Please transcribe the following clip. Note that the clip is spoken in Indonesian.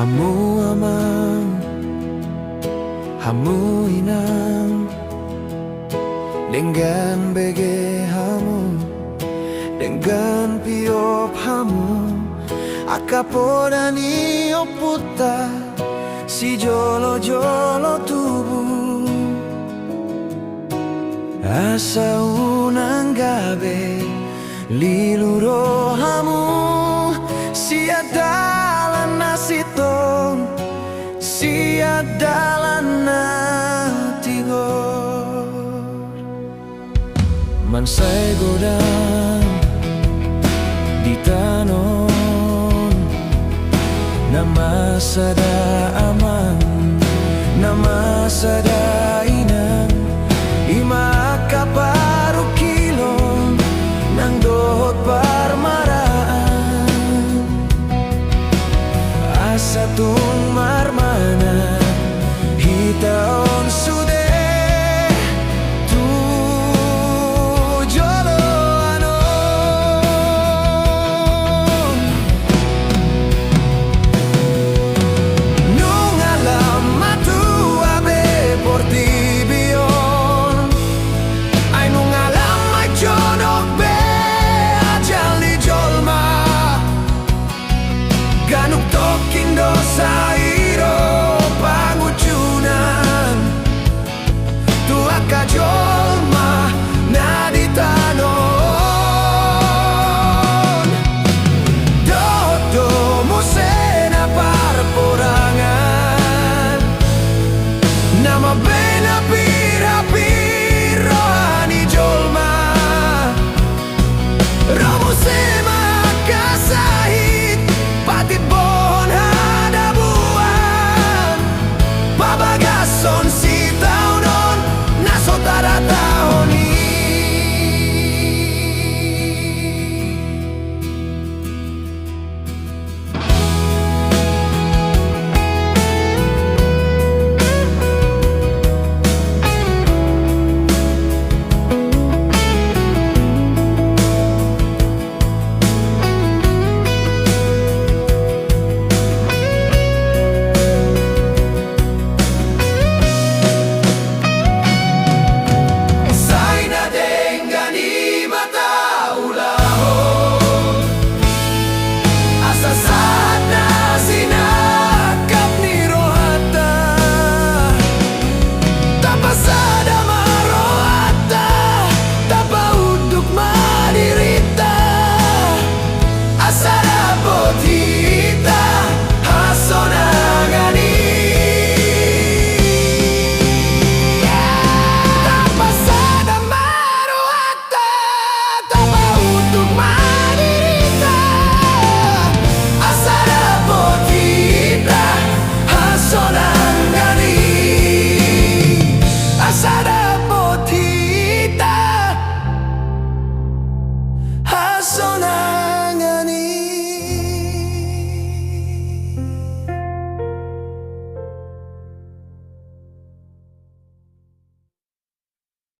Hamu amang, hamu inang, dengan bege hamu, dengan piop hamu, akapodani oputa, si jolo-jolo tubuh. Asa unang gabi, liluro hamu, siadalan nasitong, siadalan na tigor. Mansay godang di tanon, namasada amang, namasada inang, ima kaparu kilong nang dohot parmaraan. Asa tung marmana hita